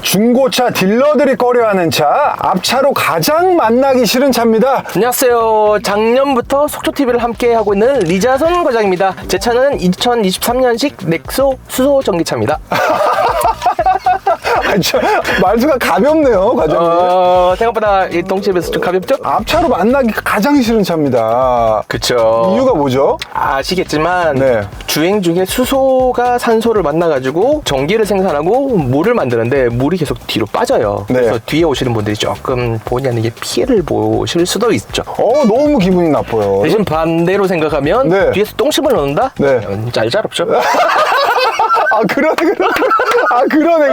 중고차 딜러들이 꺼려하는 차, 앞차로 가장 만나기 싫은 차입니다. 안녕하세요. 작년부터 속초TV를 함께하고 있는 리자선 과장입니다. 제 차는 2023년식 넥소 수소 전기차입니다. 말수가 가볍네요, 과장님. 생각보다 이 똥집에서 좀 가볍죠? 앞차로 만나기 가장 싫은 차입니다. 그쵸. 이유가 뭐죠? 아시겠지만 네. 주행 중에 수소가 산소를 만나가지고 전기를 생산하고 물을 만드는데 물이 계속 뒤로 빠져요. 네. 그래서 뒤에 오시는 분들이 조금 본의 아니게 피해를 보실 수도 있죠. 너무 기분이 나빠요. 대신 반대로 생각하면 네. 뒤에서 똥심을 넣는다? 네. 짤짤없죠? 그러네.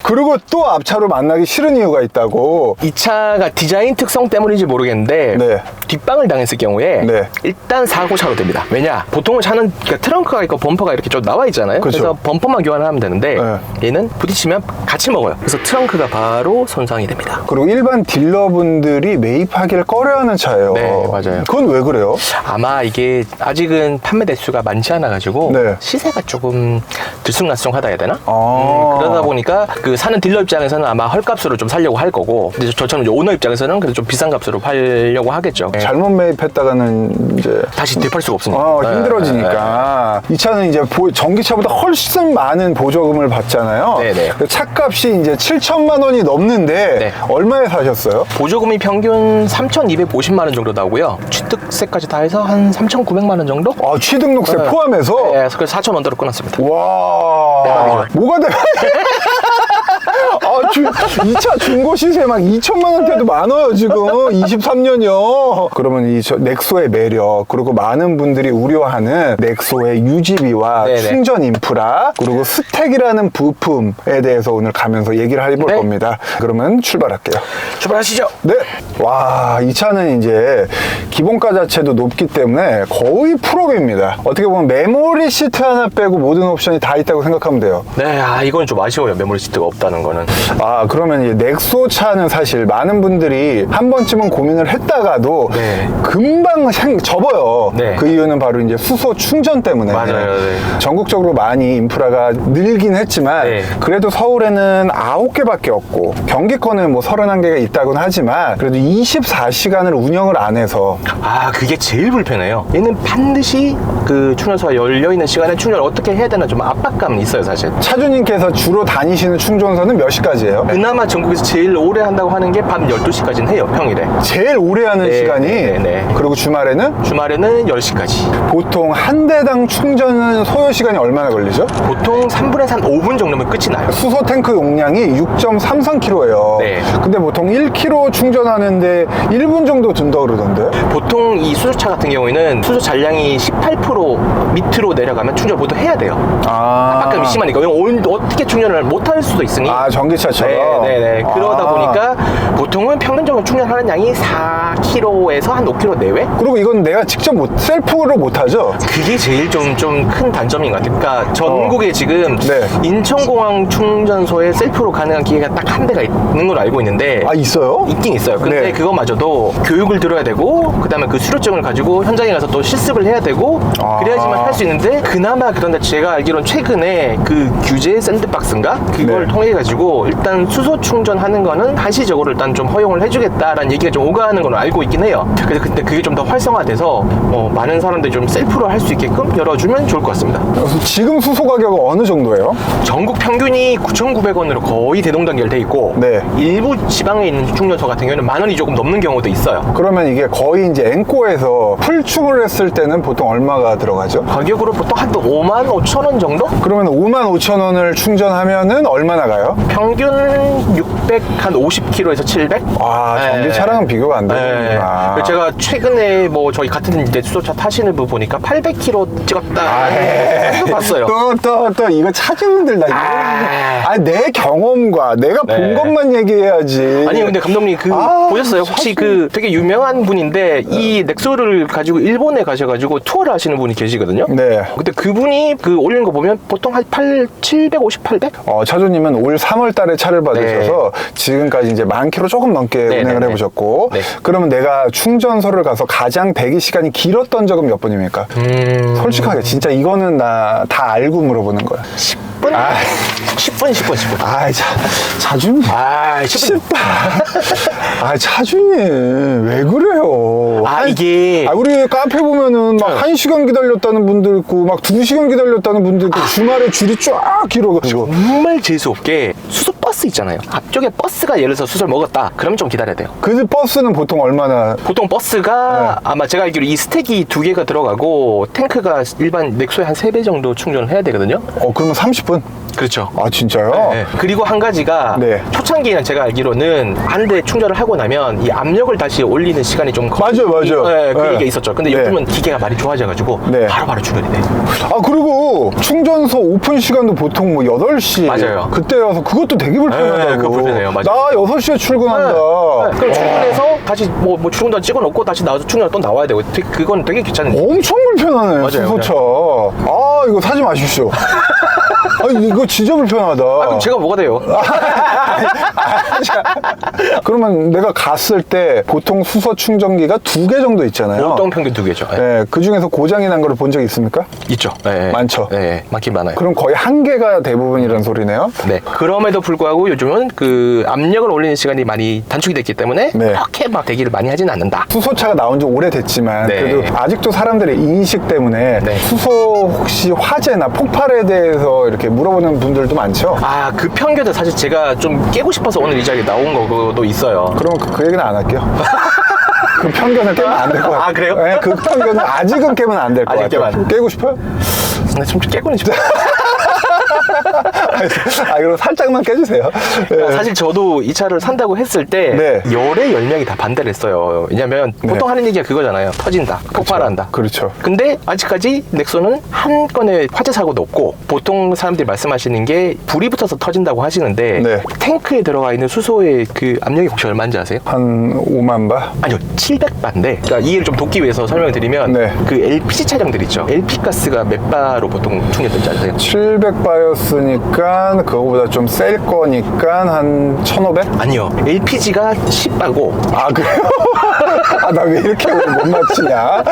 그리고 또 앞차로 만나기 싫은 이유가 있다고. 이 차가 디자인 특성 때문인지 모르겠는데 네. 뒷방을 당했을 경우에 네. 일단 사고차로 됩니다. 왜냐? 보통은 차는 그러니까 트렁크가 있고 범퍼가 이렇게 좀 나와 있잖아요. 그쵸. 그래서 범퍼만 교환을 하면 되는데 네. 얘는 부딪히면 같이 먹어요. 그래서 트렁크가 바로 손상이 됩니다. 그리고 일반 딜러분들이 매입하기를 꺼려하는 차예요. 네, 맞아요. 그건 왜 그래요? 아마 이게 아직은 판매 대수가 많지 않아 가지고 네. 시세가 조금 들쑥날쑥하다 해야 되나? 아. 그러다 보니까 그 사는 딜러 입장에서는 아마 헐값으로 좀 살려고 할 거고, 근데 저처럼 이제 오너 입장에서는 그래도 좀 비싼 값으로 팔려고 하겠죠. 잘못 매입했다가는 이제 다시 되팔 수가 없으니까. 힘들어지니까. 이 차는 이제 전기차보다 훨씬 많은 보조금을 받잖아요. 네네. 차값이 이제 7천만 원이 넘는데 네. 얼마에 사셨어요? 보조금이 평균 3,250만 원 정도 나오고요. 취득세까지 다 해서 한 3,900만 원 정도? 취등록세 네. 포함해서? 네, 그래서 4,000원 더로 끊었습니다. 와. 대박이죠. 뭐가 대박이야? 이 차 중고 시세 막 2천만 원대도 많아요, 지금. 23년이요. 그러면 이 넥소의 매력, 그리고 많은 분들이 우려하는 넥소의 유지비와 네네. 충전 인프라, 그리고 스택이라는 부품에 대해서 오늘 가면서 얘기를 해볼 네. 겁니다. 그러면 출발할게요. 출발하시죠. 네. 와, 이 차는 이제 기본가 자체도 높기 때문에 거의 프로입니다. 어떻게 보면 메모리 시트 하나 빼고 모든 옵션이 다 있다고 생각하면 돼요. 네, 이건 좀 아쉬워요. 메모리 시트가 없다는 거는. 그러면 이제 넥소 차는 사실 많은 분들이 한 번쯤은 고민을 했다가도 네. 금방 접어요. 네. 그 이유는 바로 이제 수소 충전 때문에. 맞아요. 네. 전국적으로 많이 인프라가 늘긴 했지만 네. 그래도 서울에는 9개밖에 없고 경기권은 뭐 31개가 있다고는 하지만 그래도 24시간을 운영을 안 해서 그게 제일 불편해요. 얘는 반드시 그 충전소가 열려있는 시간에 충전을 어떻게 해야 되나 좀 압박감이 있어요, 사실. 차주님께서 주로 다니시는 충전소는 몇 시까지예요? 그나마 전국에서 제일 오래 한다고 하는 게 밤 12시까지는 해요, 평일에. 제일 오래 하는 네, 시간이 네. 그리고 주말에는 주말에는 10시까지. 보통 한 대당 충전은 소요 시간이 얼마나 걸리죠? 보통 3분에서 한 5분 정도면 끝이 나요. 수소 탱크 용량이 6.33kg예요. 네. 근데 보통 1kg 충전하는데 1분 정도 든다 그러던데. 보통 이 수소차 같은 경우에는 수소 잔량이 18% 밑으로 내려가면 충전을 보통 해야 돼요. 압박감이 심하니까. 왜냐면 어떻게 충전을 못 할 수도 있으니. 전기차처럼. 네네네. 그러다 보니까 보통은 평균적으로 충전하는 양이 4kg에서 한 5kg 내외? 그리고 이건 내가 직접 셀프로 못하죠? 그게 제일 좀 큰 단점인 것 같아요. 그러니까 전국에 지금 네. 인천공항 충전소에 셀프로 가능한 기계가 딱 한 대가 있는 걸로 알고 있는데 있어요? 있긴 있어요. 근데 네. 그거마저도 교육을 들어야 되고 그다음에 그 수료증을 가지고 현장에 가서 또 실습을 해야 되고 그래야지만 할 수 있는데 그나마 그런데 제가 알기로는 최근에 그 규제 샌드박스인가? 그걸 네. 통해 가지고 일단 수소 충전하는 거는 한시적으로 일단 좀 허용을 해주겠다라는 얘기가 좀 오가는 걸로 알고 있긴 해요. 그래서 근데 그게 좀 더 활성화돼서 많은 사람들이 좀 셀프로 할 수 있게끔 열어주면 좋을 것 같습니다. 그래서 지금 수소 가격은 어느 정도예요? 전국 평균이 9,900원으로 거의 대동단결돼 있고 네. 일부 지방에 있는 충전소 같은 경우는 10,000원이 조금 넘는 경우도 있어요. 그러면 이게 거의 이제 엔코에서 풀충을 했을 때는 보통 얼마가 들어가죠? 가격으로 보통 한 55,000원 정도? 그러면 55,000원을 충전하면은 얼마나 가요? 평균 600, 한 50km에서 700? 전기차랑은 비교가 안 되는구나. 그래서 제가 최근에 저희 같은 이제 수소차 타시는 분 보니까 800km 찍었다. 이거 봤어요. 또 이거 차주분들 내 경험과 내가 본 것만 얘기해야지. 아니 근데 감독님 보셨어요? 혹시 되게 유명한 분인데 이 넥소를 가지고 일본에 가셔가지고 투어를 하시는 분이 계시거든요. 네. 근데 그분이 올린 거 보면 보통 한 750, 800? 차주님은 올 3월 달에 차를 받으셔서 지금까지 이제 10,000km 조금 넘게 운행을 해보셨고 그러면 내가 충전소를 가서 가장 대기 시간이 길었던 적은 몇 분입니까? 솔직하게 진짜 이거는 나 다 알고 물어보는 거야. 10분 아, 10분. 아, 차준이. 아, 10분. 아, 차준이 왜 그래요? 이게. 우리 카페 보면은 막 1시간 기다렸다는 분들 있고, 막 2시간 기다렸다는 분들 있고, 주말에 줄이 쫙 길어가지고. 정말 재수없게 수소 버스 있잖아요. 앞쪽에 버스가 예를 들어서 수소를 먹었다. 그러면 좀 기다려야 돼요. 그 버스는 보통 얼마나? 보통 버스가 아마 제가 알기로 이 스택이 2개가 들어가고 탱크가 일반 넥소의 한 3배 정도 충전을 해야 되거든요. 그러면 30분? 그렇죠. 아, 진짜요? 네. 그리고 한 가지가 네. 초창기에는 제가 알기로는 한 대 충전을 하고 나면 이 압력을 다시 올리는 시간이 좀 맞아요. 네, 그 네. 얘기가 있었죠. 근데 네. 요즘은 기계가 많이 좋아져가지고 네. 바로바로 충전이 돼요. 그리고 충전소 오픈 시간도 보통 뭐 8시. 맞아요. 그때여서 그것도 되게 불편하다고. 네, 그거 불편해요. 맞아요. 나 6시에 출근한다. 네. 그럼 출근해서 다시 뭐 충전 찍어놓고 다시 나와서 충전 또 나와야 되고 그건 되게 귀찮은 엄청 불편하네, 맞아요, 수소차. 이거 사지 마십시오. 이거 진짜 불편하다. 그럼 제가 뭐가 돼요? 그러면 내가 갔을 때 보통 수소 충전기가 2개 정도 있잖아요. 보통 평균 2개죠. 네. 네, 그 중에서 고장이 난 거를 본 적 있습니까? 있죠. 네. 많죠? 네, 많긴 많아요. 그럼 거의 1개가 대부분이라는 소리네요. 네. 그럼에도 불구하고 요즘은 그 압력을 올리는 시간이 많이 단축이 됐기 때문에 네. 그렇게 막 대기를 많이 하진 않는다. 수소차가 나온 지 오래됐지만 네. 그래도 아직도 사람들의 인식 때문에 네. 수소 혹시 화재나 폭발에 대해서 이렇게 물어보는 분들도 많죠. 그 편견은 사실 제가 좀 깨고 싶어서 오늘 이 자리에 나온 거도 있어요. 그럼 그 얘기는 안 할게요. 그 편견을 깨면 안 될 것 같아요. 그래요? 네, 그 편견은 아직은 깨면 안 될 것 아직 같아요. 깨면 안 깨고 싶어요? 근데 좀 깨고는 싶어요. 그럼 살짝만 깨주세요. 네. 사실 저도 이 차를 산다고 했을 때 네. 열의 10명이 다 반대를 했어요. 왜냐면 보통 하는 얘기가 그거잖아요. 터진다, 폭발한다. 그렇죠. 근데 아직까지 넥소는 한 건의 화재 사고도 없고 보통 사람들이 말씀하시는 게 불이 붙어서 터진다고 하시는데 네. 탱크에 들어가 있는 수소의 그 압력이 혹시 얼마인지 아세요? 한 5만 바? 아니요, 700바인데 그러니까 이해를 좀 돕기 위해서 설명을 드리면 네. 그 LPG 차량들 있죠. LP 가스가 몇 바로 보통 충전되는지 아세요? 700바였으니까 그거보다 좀 셀 거니까 한 1500? 아니요, LPG가 10바고 그래요? 나 왜 이렇게 못 맞히냐?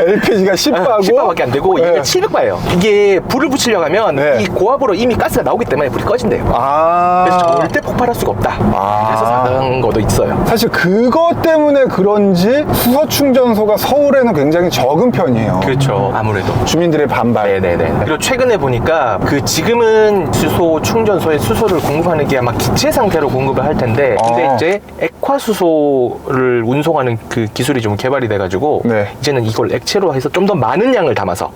LPG가 10바고 10바밖에 안 되고 이게 700바예요. 이게 불을 붙이려고 하면 네. 이 고압으로 이미 가스가 나오기 때문에 불이 꺼진대요. 그래서 절대 폭발할 수가 없다. 그래서 사는 것도 있어요. 사실 그것 때문에 그런지 수소 충전소가 서울에는 굉장히 적은 편이에요. 그렇죠. 아무래도. 주민들의 반발. 네네네. 그리고 최근에 보니까 그 지금은 수소 충전소에 수소를 공급하는 게 아마 기체 상태로 공급을 할 텐데 근데 이제 액화 수소를 운송하는 그 기술이 좀 개발이 돼가지고 네. 이제는 이걸 액체로 해서 좀 더 많은 양을 담아서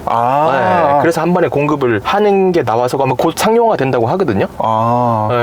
그래서 한 번에 공급을 하는 게 나와서 아마 곧 상용화 된다고 하거든요.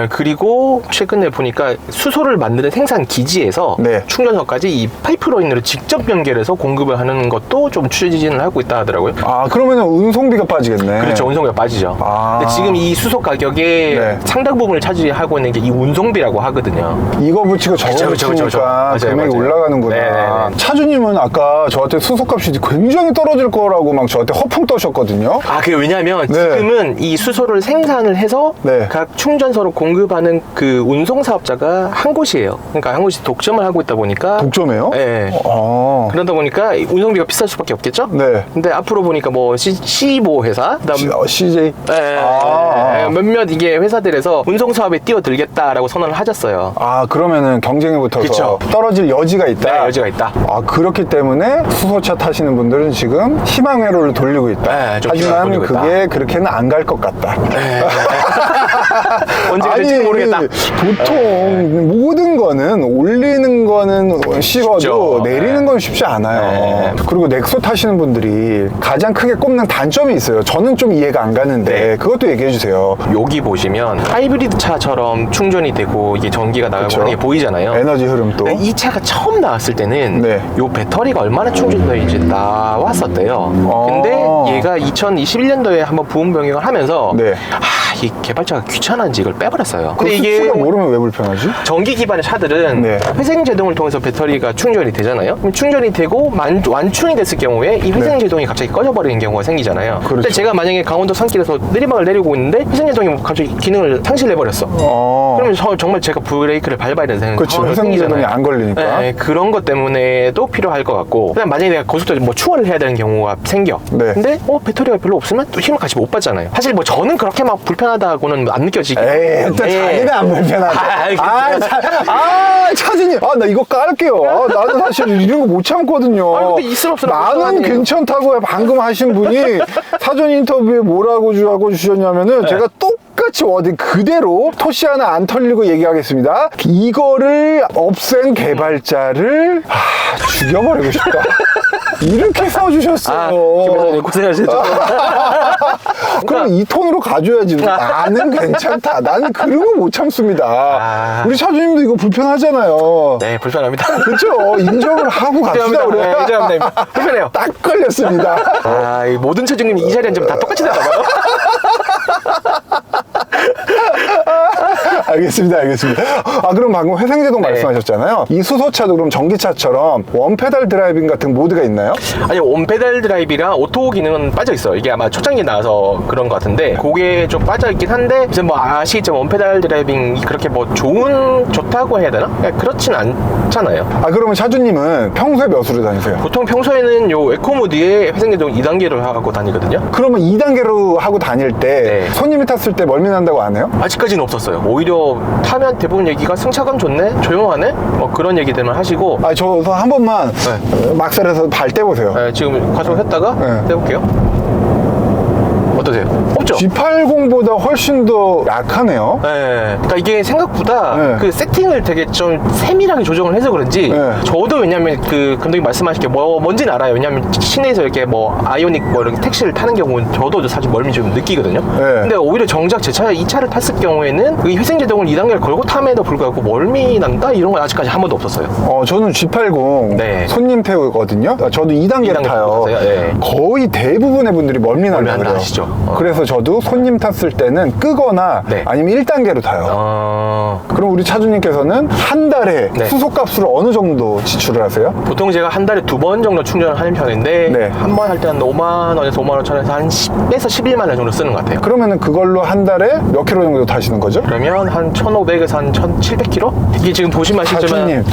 그리고 최근에 보니까 수소를 만드는 생산 기지에서 네. 충전소까지 이 파이프라인으로 직접 연결해서 공급을 하는 것도 좀 추진을 하고 있다 하더라고요. 그러면은 운송비가 빠지겠네. 그렇죠. 운송비가 빠지죠. 근데 지금 이 수소 가격의 네. 상당 부분을 차지하고 있는 게 이 운송비라고 하거든요. 이거 붙이고 저거 붙이니까 금액이 올라가는구나. 네네네. 차주님은 아까 저한테 수소값이 굉장히 떨어질 거라고 막 저한테 허풍 떠셨거든요. 그게 왜냐면 네. 지금은 이 수소를 생산을 해서 네. 각 충전소로 공급하는 그 운송 사업자가 한 곳이에요. 그러니까 한 곳이 독점을 하고 있다 보니까 독점해요? 네. 그러다 보니까 운송비가 비쌀 수밖에 없겠죠? 네. 근데 앞으로 보니까 뭐 C15 회사, 그다음 CJ? 몇몇 이게 회사들에서 운송 사업에 뛰어들겠다라고 선언을 하셨어요. 그러면은 경쟁에 붙어서 그쵸. 떨어질 여지가 있다. 네, 여지가 있다. 그렇기 때문에 수소차 타시는 분들은 지금 희망 회로를 돌리고 있다. 네, 좀 하지만 돌리고 그게 그렇게는 안 갈 것 같다. 언제 될지 모르겠다. 보통 모든 거는 올리는 거는 쉬워도 쉽죠. 내리는 건 쉽지 않아요. 그리고 넥소 타시는 분들이 가장 크게 꼽는 단점이 있어요. 저는 좀 이해가 안 가는데 그것도 얘기해 주세요. 여기 보시면 하이브리드 차처럼 충전이 되고 이게 전기가 나가고 그쵸. 하는 게 보이잖아요. 에너지 흐름도. 이 차가 처음 나왔을 때는 네. 요 배터리가 얼마나 충전되는지 나왔었대요. 근데 얘가 2021년도에 한번 부분 변경을 하면서 네. 이 개발자가 귀찮은지 이걸 빼버렸다. 꺼버렸어요. 근데 이게 모르면 왜 불편하지? 전기 기반의 차들은 네. 회생제동을 통해서 배터리가 충전이 되잖아요. 그럼 충전이 되고 완충이 됐을 경우에 이 회생제동이 갑자기 꺼져버리는 경우가 생기잖아요. 그렇죠. 근데 제가 만약에 강원도 산길에서 내리막을 내리고 있는데 회생제동이 갑자기 기능을 상실해버렸어. 그러면 정말 제가 브레이크를 밟아야 되는 그렇죠. 상황이 회생제동이 생기잖아요. 안 걸리니까. 네, 그런 것 때문에도 필요할 것 같고, 그다음 만약에 내가 고속도로 뭐 추월을 해야 되는 경우가 생겨. 네. 근데 배터리가 별로 없으면 또 힘을 같이 못 받잖아요. 사실 뭐 저는 그렇게 막 불편하다고는 안 느껴지고. 에이, 또 자기는 안 불편하다. 차진이. 나 이거 깔게요. 나는 사실 이런 거 못 참거든요. 근데 있으면 없으면 나는 불편하네요. 괜찮다고 방금 하신 분이 사전 인터뷰에 뭐라고 하고 주셨냐면은 제가 똑같이 어디 그대로 토시 하나 안 털리고 얘기하겠습니다. 이거를 없앤 개발자를 죽여버리고 싶다. 이렇게 써주셨어요. 김회장님 고생하셨죠. 그럼 이 톤으로 가져야지. 나는 괜찮다. 나는 그런 거 못 참습니다. 우리 차주님도 이거 불편하잖아요. 네, 불편합니다. 그렇죠. 인정을 하고 갑시다. 우리. 네, 인정합니다. 불편해요. 딱 걸렸습니다. 이 모든 차주님이 이 자리에 앉으면 다 똑같이 나가봐요. 알겠습니다. 그럼 방금 회생제동 말씀하셨잖아요. 이 수소차도 그럼 전기차처럼 원페달 드라이빙 같은 모드가 있나요? 아니, 원페달 드라이브랑 오토 기능은 빠져 있어요. 이게 아마 초창기에 나와서 그런 것 같은데, 그게 좀 빠져 있긴 한데, 이제 뭐 아시겠지만 원페달 드라이빙이 그렇게 뭐 좋다고 해야 되나? 그렇진 않잖아요. 그러면 차주님은 평소에 몇으로 다니세요? 보통 평소에는 요 에코모드에 회생제동 2단계로 하고 다니거든요. 그러면 2단계로 하고 다닐 때 네. 손님이 탔을 때 멀미 난다고 안 해요? 아직까지는 없었어요. 오히려 타면 대부분 얘기가 승차감 좋네? 조용하네? 뭐 그런 얘기들만 하시고. 저서 한 번만 막살에서 발 떼보세요. 지금 가져했다가 네. 떼볼게요. 어떠세요? 없죠? G80보다 훨씬 더 약하네요. 네. 그러니까 이게 생각보다 네. 그 세팅을 되게 좀 세밀하게 조정을 해서 그런지 네. 저도 왜냐면 그 감독님 말씀하신 게 뭔지는 알아요. 왜냐면 시내에서 이렇게 뭐 아이오닉 뭐 이렇게 택시를 타는 경우는 저도 사실 멀미 좀 느끼거든요. 네. 근데 오히려 정작 제 차 이 차를 탔을 경우에는 이 회생제동을 2단계를 걸고 탐에도 불구하고 멀미 난다 이런 건 아직까지 한 번도 없었어요. 저는 G80 네. 손님 태우거든요. 저도 2단계를 2단계 타요. 타세요? 네. 거의 대부분의 분들이 멀미 난다 멀미 그래요. 하시죠. 그래서 저도 손님 탔을 때는 끄거나 네. 아니면 1단계로 타요. 그럼 우리 차주님께서는 한 달에 네. 수소값으로 어느 정도 지출을 하세요? 보통 제가 한 달에 2번 정도 충전을 하는 편인데 네. 한 번 할 때 한 5만 원에서 5만 5천 원에서 한 10에서 11만 원 정도 쓰는 것 같아요. 그러면은 그걸로 한 달에 몇 킬로 정도 타시는 거죠? 그러면 한 1,500에서 한 1,700km? 이게 지금 보시면 아시지만 차주님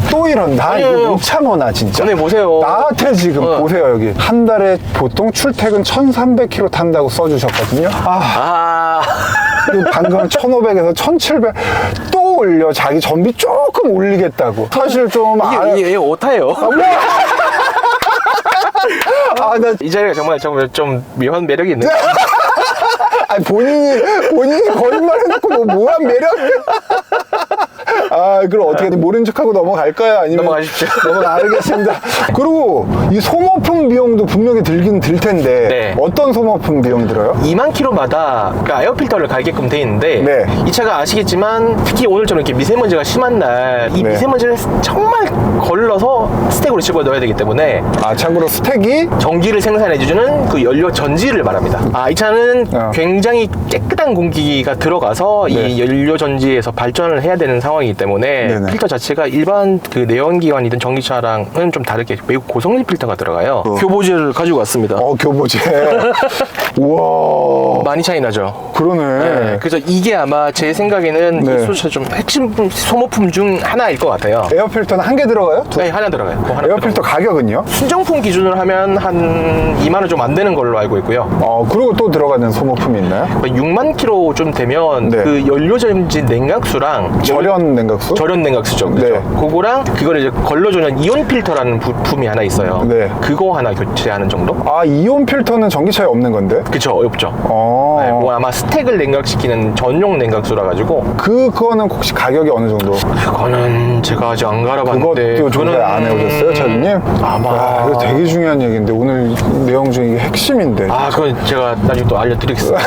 또 이런다. 아니에요. 이거 못 참어 나 진짜. 전에 보세요. 나한테 지금 보세요 여기 한 달에 보통 출퇴근 1,300km 탄다고 써주셨거든요. 그리고 방금 1,500에서 1,700 또 올려. 자기 전비 조금 올리겠다고. 사실 좀 이게 오타예요. 이 자리가 정말 좀 묘한 매력이 있네. 아니 본인이 거짓말 해놓고 뭐한 매력이야. 그럼 어떻게 모른 척하고 넘어갈까요? 아니면 넘어가십시오. 알겠습니다. 그리고 이 소모품 비용도 분명히 들긴 들 텐데 네. 어떤 소모품 비용 들어요? 2만 킬로마다 그 에어 필터를 갈게끔 돼 있는데 네. 이 차가 아시겠지만 특히 오늘처럼 이렇게 미세먼지가 심한 날 이 네. 미세먼지를 정말 걸러서 스택으로 집어 넣어야 되기 때문에 참고로 스택이 전기를 생산해주는 그 연료 전지를 말합니다. 이 차는 굉장히 깨끗한 공기가 들어가서 네. 이 연료 전지에서 발전을 해야 되는 상황이기 때문에 네네. 필터 자체가 일반 그 내연기관이든 전기차랑은 좀 다르게 매우 고성능 필터가 들어가요. 교보제를 가지고 왔습니다. 교보제. 우와. 많이 차이 나죠. 그러네. 네, 그래서 이게 아마 제 생각에는 네. 이 수소차 좀 핵심 소모품 중 하나일 것 같아요. 에어필터는 한 개 들어가요? 네, 하나 들어가요. 그거 하나 에어필터 들어가요. 가격은요? 순정품 기준으로 하면 한 2만 원 좀 안 되는 걸로 알고 있고요. 그리고 또 들어가는 소모품이 있나요? 6만 킬로 좀 되면 네. 그 연료전지 냉각수랑 절연 냉각수? 절연 냉각수죠. 그죠? 네. 그거랑 그거를 이제 걸러주는 이온 필터라는 부품이 하나 있어요. 네. 그거 하나 교체하는 정도? 이온 필터는 전기차에 없는 건데? 그쵸, 없죠. 네, 뭐 아마 스택을 냉각시키는 전용 냉각수라 가지고 그거는 혹시 가격이 어느 정도? 그거는 제가 아직 안 갈아봤는데 그것도 조사 안 해오셨어요, 차주님? 아마 이거 되게 중요한 얘기인데 오늘 내용 중에 이게 핵심인데. 그건 제가 나중에 또 알려드리겠습니다.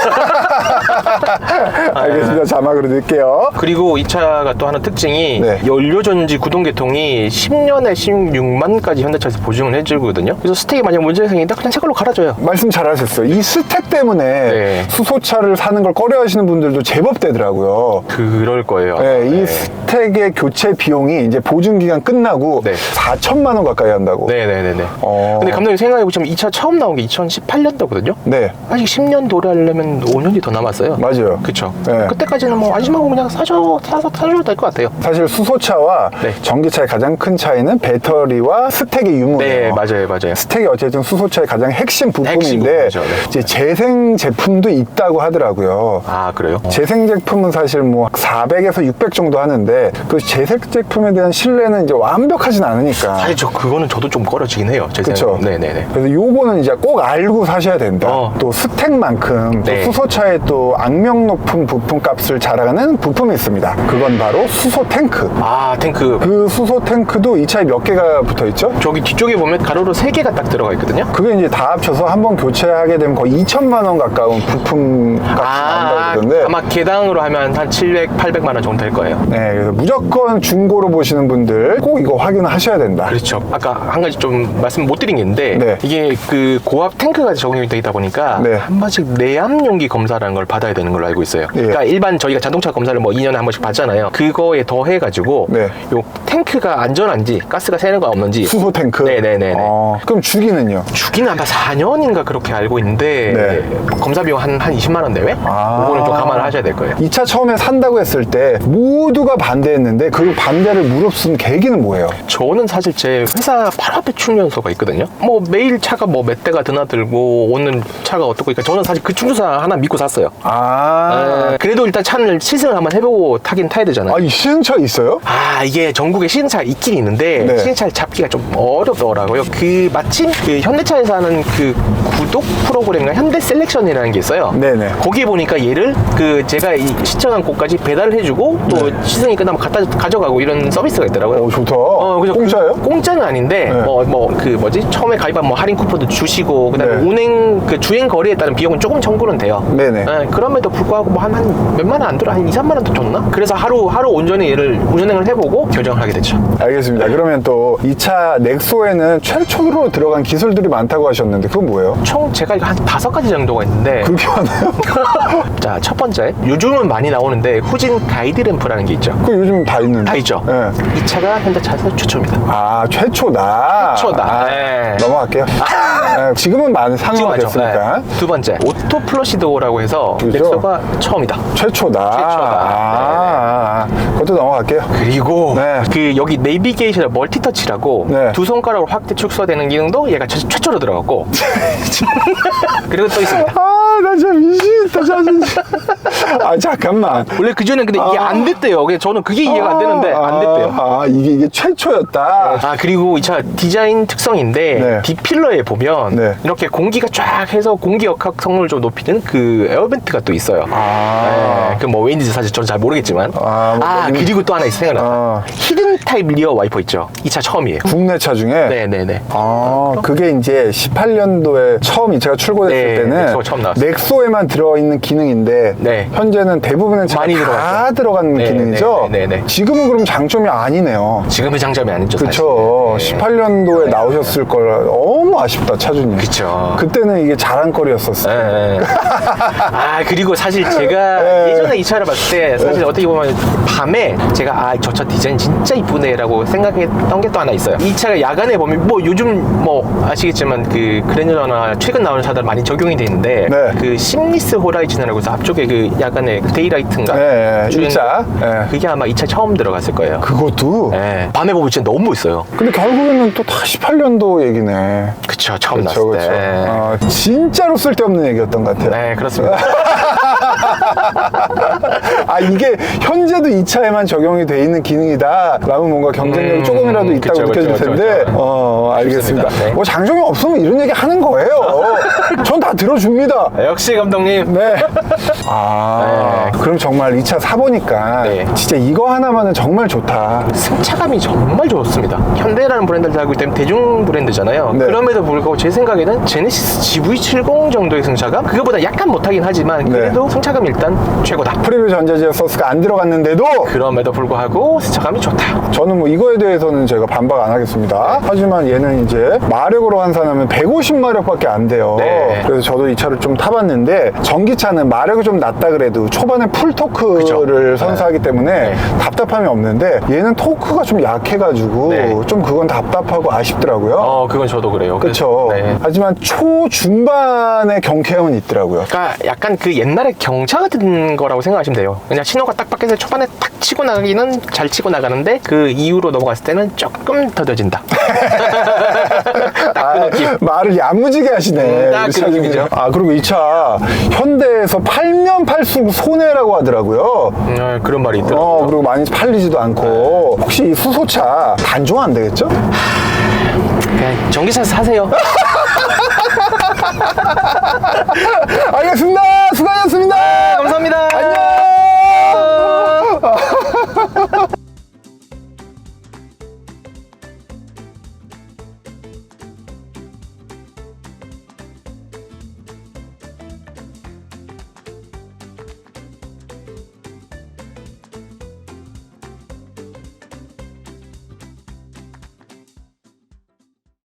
알겠습니다. 자막으로 넣을게요. 그리고 이 차가 또 하나 특징이 네. 연료전지 구동계통이 10년에 16만까지 현대차에서 보증을 해주거든요. 그래서 스택이 만약 문제가 생긴다 그냥 새 걸로 갈아줘요. 말씀 잘하셨어요. 이 스택 때문에 네. 수소차를 사는 걸 꺼려하시는 분들도 제법 되더라고요. 그럴 거예요. 네, 이 스택의 교체 비용이 이제 보증 기간 끝나고 네. 4천만 원 가까이 한다고. 네네네네. 어. 근데 감독님 생각해보시면 이 차 처음 나온 게 2018년도거든요. 네, 아직 10년 도래하려면 5년이 더 남았어요. 맞아요. 그쵸. 네. 그때까지는 뭐 안심하고 그냥 사셔도 될 것 같아요. 사실 수소차와 네. 전기차의 가장 큰 차이는 배터리와 스택의 유무예요. 네, 맞아요. 스택이 어쨌든 수소차의 가장 핵심 부품인데 핵심 부품이죠, 네. 이제 재생 제품도 있다고 하더라고요. 아, 그래요? 재생 제품은 사실 뭐 400에서 600 정도 하는데 그 재생 제품에 대한 신뢰는 이제 완벽하진 않으니까. 사실 그거는 저도 좀 꺼려지긴 해요. 제 그쵸. 생각에. 네네네. 그래서 요거는 이제 꼭 알고 사셔야 된다. 또 스택만큼 네. 또 수소차의 또 악명 높은 부품 값을 자랑하는 부품이 있습니다. 그건 바로 수소 탱크. 아, 탱크. 그 수소 탱크도 이 차에 몇 개가 붙어 있죠? 저기 뒤쪽에 보면 가로로 3개가 딱 들어가 있거든요. 그게 이제 다 합쳐서 한번 교체하게 되면 거의 2천만 원 가까운 부품 값이 나온다고 그러던데. 아마 개당으로 하면 한 700, 800만 원 정도 될 거예요. 네, 그래서 무조건 중고로 보시는 분들 꼭 이거 확인을 하셔야 된다. 그렇죠. 아까 한 가지 좀 말씀 못 드린 게 있는데 네. 이게 그 고압 탱크가 적용이 되어 있다 보니까 네. 한 번씩 내압 용기 검사라는 걸 받아야 되는 걸로 알고 있어요. 예. 그러니까 일반 저희가 자동차 검사를 뭐 2년에 한 번씩 받잖아요. 그거에 더해 가지고 네. 요 탱크가 안전한지 가스가 새는 거 없는지 수소 탱크. 네네네. 그럼 주기는요? 주기는 아마 4년인가 그렇게 알고 있는데 네. 검사 비용 한 20만 원 내외? 그거는 좀 감안을 하셔야 될 거예요. 이 차 처음에 산다고 했을 때 모두가 반대했는데 그 반대를 무릅쓴 계기는 뭐예요? 저는 사실 제 회사 바로 앞에 충전소가 있거든요. 뭐 매일 차가 뭐 몇 대가 드나들고 오는 차가 어떻고 그러니까 저는 사실 그 충전소 하나 믿고 샀어요. 그래도 일단 차를 시승을 한번 해보고 타야 되잖아요. 이 시승차 있어요? 이게 전국에 시승차가 있긴 있는데 네. 시승차를 잡기가 좀 어렵더라고요. 마침 그 현대차에서 하는 그 구독 프로그램이나 현대 셀렉션이라는 게 있어요. 네네. 거기에 보니까 얘를 제가 시청한 곳까지 배달을 해주고 또 시승이 끝나면 가져가고 이런 서비스가 있더라고요. 좋다. 그래서 공짜예요? 공짜는 아닌데 네. 처음에 가입한 할인 쿠폰도 주시고 그다음에 네. 운행 주행 거리에 따른 비용은 조금 청구는 돼요. 네네. 그럼에도 불구하고 한 몇만 원 안 들어 한 2, 3만 원 더 줬나? 그래서 하루 온전히 얘를 운행을 해보고 결정을 하게 됐죠. 알겠습니다. 그러면 또 이 차 넥소에는 최초로 들어간 기술들이 많다고 하셨는데 그건 뭐예요? 총 제가 이거 한 5가지 정도가 있는데 그렇게 많아요? 자, 첫 번째 요즘은 많이 나오는데 후진 가이드 램프라는 게 있죠. 그 요즘 다 있는데. 다 있죠. 네. 이 차가 현대차에서 최초입니다. 최초다. 최초다. 네. 넘어갈게요. 지금은 많이 지금 상용화 맞죠. 됐으니까. 네. 두 번째 오토 플러시 도어라고 해서 그죠? 넥소가 처음이다. 최초다. 그것도 넘어갈게요. 그리고 네. 여기 내비게이션 멀티터치라고 네. 두 손가락으로 확대 축소되는 기능도 얘가 최초로 들어갔고 그리고 또 있습니다. 나 진짜 미치겠다, 진짜. 잠깐만. 원래 그전에 근데 이게 안 됐대요. 그래서 저는 그게 이해가 안 되는데 안 됐대요. 이게 최초였다. 그리고 이 차 디자인 특성인데 네. D필러에 보면 네. 이렇게 공기가 쫙 해서 공기 역학 성능을 좀 높이는 그 에어벤트가 또 있어요. 그 뭐 왠지 사실 저는 잘 모르겠지만. 그리고 또 하나 생각났다. 히든 타입 리어 와이퍼 있죠. 이 차 처음이에요. 국내 차 중에? 네네네. 그게 이제 18년도에 처음 이 차가 출고됐을 때는 넥소가 처음 나왔어요. 넥소에만 들어있는 기능인데 네. 현재는 대부분의 차가 많이 다 들어갔죠. 들어간 네, 기능이죠? 네. 지금은 그럼 장점이 아니네요. 지금의 장점이 아니죠. 그쵸. 사실. 18년도에 나오셨을 거라 너무 아쉽다, 차주님. 그쵸. 그때는 이게 자랑거리였었어요. 네. 그리고 사실 제가 예전에 이 차를 봤을 때 사실 어떻게 보면 밤에 제가 저 차 디자인 진짜 이쁘네 라고 생각했던 게 또 하나 있어요. 이 차가 야간에 보면 요즘 아시겠지만 그 그랜저나 최근 나오는 차들 많이 적용이 돼 있는데 네. 그 심리스 호라이즌이라고 해서 앞쪽에 그 야간에 그 데이라이트인가 일자. 그게 아마 이 차 처음 들어갔을 거예요. 그것도? 밤에 보면 진짜 너무 멋있어요. 근데 결국에는 또 다 18년도 얘기네. 그쵸, 처음 나왔을 때. 진짜로 쓸데없는 얘기였던 것 같아요. 네, 그렇습니다. 아, 이게 현재도 이 차에만 적용이 돼 있는 기능이다 라면 뭔가 경쟁력이 조금이라도 있다고 그쵸, 느껴질 그쵸, 텐데 그쵸. 알겠습니다. 네. 뭐 장점이 없으면 이런 얘기 하는 거예요. 전 다 들어줍니다. 역시 감독님. 네. 그럼 정말 이 차 사보니까 네. 진짜 이거 하나만은 정말 좋다. 승차감이 정말 좋습니다. 현대라는 브랜드를 달고 있기 때문에 대중 브랜드잖아요. 네. 그럼에도 불구하고 제 생각에는 제네시스 GV70 정도의 승차감? 그거보다 약간 못하긴 하지만 네. 그래도 승차감이 일단 최고다. 프리뷰 전자제어 소스가 안 들어갔는데도 그럼에도 불구하고 승차감이 좋다. 저는 뭐 이거에 대해서는 제가 반박 안 하겠습니다. 하지만 얘는 이제 마력으로 환산하면 150마력밖에 안 돼요. 네. 그래서 저도 이 차를 좀 타봤는데 전기차는 마력이 좀 낮다 그래도 초반에 풀 토크를 선사하기 때문에 네. 답답함이 없는데 얘는 토크가 좀 약해가지고 네. 좀 그건 답답하고 아쉽더라고요. 그건 저도 그래요. 그렇죠. 네. 하지만 초중반의 경쾌함은 있더라고요. 그러니까 약간 그 옛날에 경차 같은 거라고 생각하시면 돼요. 그냥 신호가 딱 바뀌어서 초반에 딱 치고 나가기는 잘 치고 나가는데 그 이후로 넘어갔을 때는 조금 더뎌진다. 딱 그 느낌. 말을 야무지게 하시네. 딱 우리 그 차주님. 느낌이죠. 그리고 이 차 현대에서 팔면 팔수록 손해라고 하더라고요. 그런 말이 있더라고요. 그리고 많이 팔리지도 않고. 혹시 이 수소차 단종 안 되겠죠? 그냥 전기차 사세요. 알겠습니다. 수고하셨습니다. 감사합니다. 안녕.